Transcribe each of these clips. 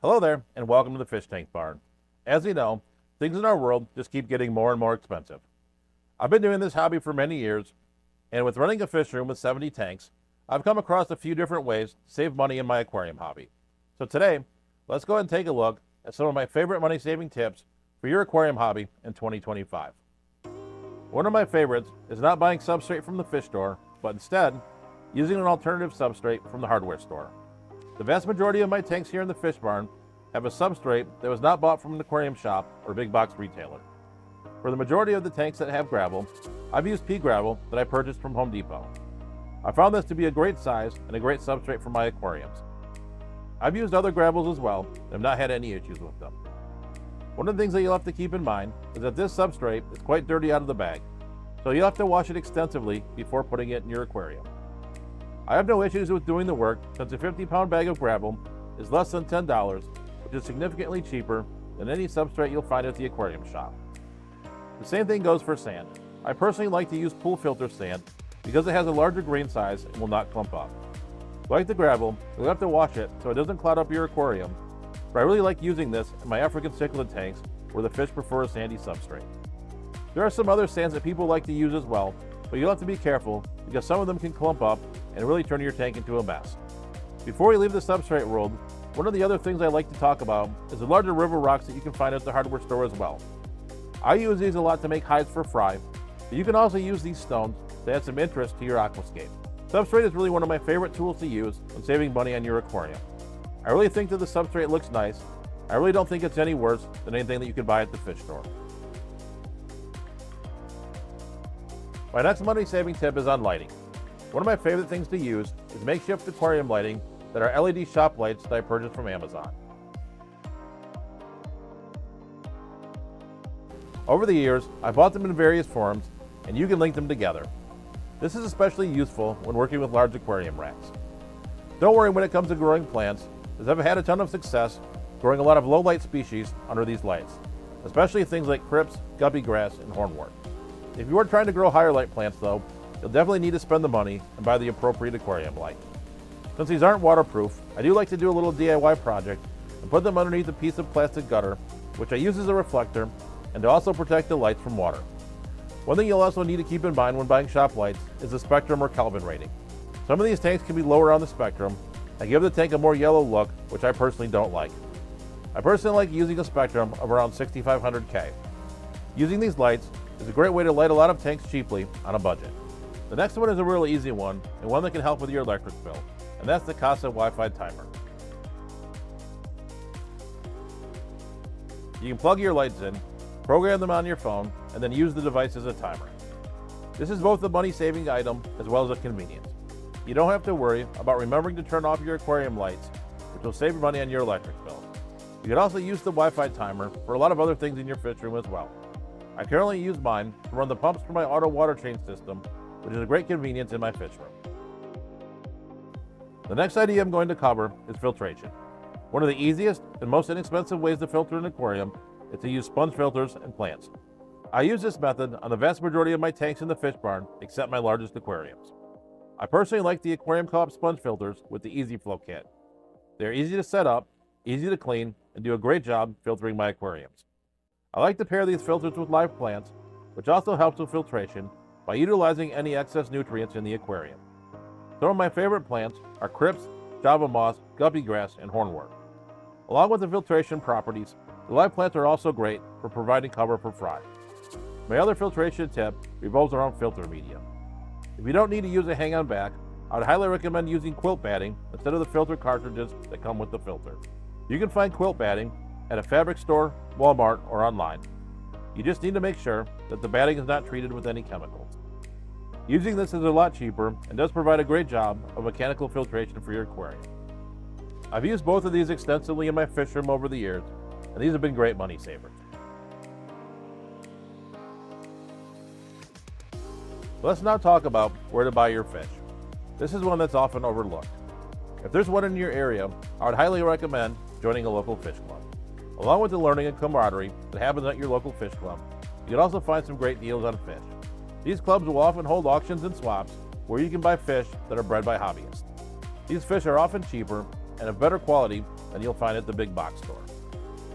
Hello there, and welcome to the Fish Tank Barn. As you know, things in our world just keep getting more and more expensive. I've been doing this hobby for many years, and with running a fish room with 70 tanks, I've come across a few different ways to save money in my aquarium hobby. So today, let's go ahead and take a look at some of my favorite money-saving tips for your aquarium hobby in 2025. One of my favorites is not buying substrate from the fish store, but instead, using an alternative substrate from the hardware store. The vast majority of my tanks here in the fish barn have a substrate that was not bought from an aquarium shop or big box retailer. For the majority of the tanks that have gravel, I've used pea gravel that I purchased from Home Depot. I found this to be a great size and a great substrate for my aquariums. I've used other gravels as well and have not had any issues with them. One of the things that you'll have to keep in mind is that this substrate is quite dirty out of the bag, so you'll have to wash it extensively before putting it in your aquarium. I have no issues with doing the work since a 50-pound bag of gravel is less than $10, which is significantly cheaper than any substrate you'll find at the aquarium shop. The same thing goes for sand. I personally like to use pool filter sand because it has a larger grain size and will not clump up. Like the gravel, you'll have to wash it so it doesn't clog up your aquarium, but I really like using this in my African cichlid tanks where the fish prefer a sandy substrate. There are some other sands that people like to use as well, but you'll have to be careful because some of them can clump up and really turn your tank into a mess. Before we leave the substrate world, one of the other things I like to talk about is the larger river rocks that you can find at the hardware store as well. I use these a lot to make hides for fry, but you can also use these stones to add some interest to your aquascape. Substrate is really one of my favorite tools to use when saving money on your aquarium. I really think that the substrate looks nice. I really don't think it's any worse than anything that you can buy at the fish store. My next money-saving tip is on lighting. One of my favorite things to use is makeshift aquarium lighting that are LED shop lights that I purchased from Amazon. Over the years, I bought them in various forms, and you can link them together. This is especially useful when working with large aquarium racks. Don't worry when it comes to growing plants, as I've had a ton of success growing a lot of low-light species under these lights, especially things like crypts, guppy grass, and hornwort. If you are trying to grow higher light plants though, you'll definitely need to spend the money and buy the appropriate aquarium light. Since these aren't waterproof, I do like to do a little DIY project and put them underneath a piece of plastic gutter, which I use as a reflector and to also protect the lights from water. One thing you'll also need to keep in mind when buying shop lights is the spectrum or Kelvin rating. Some of these tanks can be lower on the spectrum and give the tank a more yellow look, which I personally don't like. I personally like using a spectrum of around 6500K. Using these lights is a great way to light a lot of tanks cheaply on a budget. The next one is a really easy one and one that can help with your electric bill, and that's the Casa Wi-Fi timer. You can plug your lights in, program them on your phone, and then use the device as a timer. This is both a money-saving item as well as a convenience. You don't have to worry about remembering to turn off your aquarium lights, which will save money on your electric bill. You can also use the Wi-Fi timer for a lot of other things in your fish room as well. I currently use mine to run the pumps for my auto water change system, which is a great convenience in my fish room. The next idea I'm going to cover is filtration. One of the easiest and most inexpensive ways to filter an aquarium is to use sponge filters and plants. I use this method on the vast majority of my tanks in the fish barn, except my largest aquariums. I personally like the Aquarium Co-op sponge filters with the Easy Flow kit. They're easy to set up, easy to clean, and do a great job filtering my aquariums. I like to pair these filters with live plants, which also helps with filtration by utilizing any excess nutrients in the aquarium. Some of my favorite plants are crypts, Java moss, guppy grass, and hornwort. Along with the filtration properties, the live plants are also great for providing cover for fry. My other filtration tip revolves around filter media. If you don't need to use a hang-on back, I would highly recommend using quilt batting instead of the filter cartridges that come with the filter. You can find quilt batting at a fabric store, Walmart, or online. You just need to make sure that the batting is not treated with any chemicals. Using this is a lot cheaper and does provide a great job of mechanical filtration for your aquarium. I've used both of these extensively in my fish room over the years, and these have been great money savers. Let's now talk about where to buy your fish. This is one that's often overlooked. If there's one in your area, I would highly recommend joining a local fish club. Along with the learning and camaraderie that happens at your local fish club, you can also find some great deals on fish. These clubs will often hold auctions and swaps where you can buy fish that are bred by hobbyists. These fish are often cheaper and of better quality than you'll find at the big box store.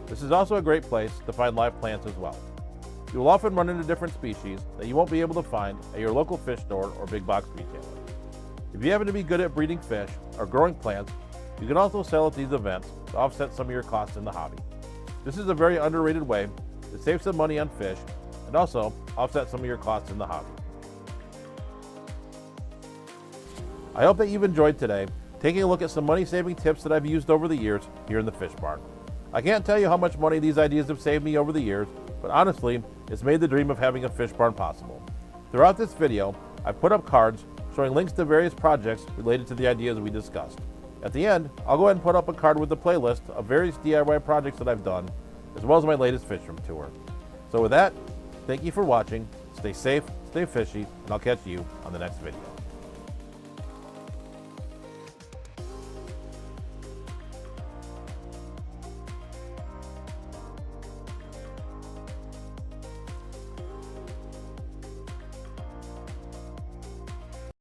This is also a great place to find live plants as well. You will often run into different species that you won't be able to find at your local fish store or big box retailer. If you happen to be good at breeding fish or growing plants, you can also sell at these events to offset some of your costs in the hobby. This is a very underrated way to save some money on fish and also offset some of your costs in the hobby. I hope that you've enjoyed today taking a look at some money-saving tips that I've used over the years here in the Fish Barn. I can't tell you how much money these ideas have saved me over the years, but honestly, it's made the dream of having a fish barn possible. Throughout this video, I've put up cards showing links to various projects related to the ideas we discussed. At the end, I'll go ahead and put up a card with a playlist of various DIY projects that I've done, as well as my latest fish room tour. So with that, thank you for watching, stay safe, stay fishy, and I'll catch you on the next video.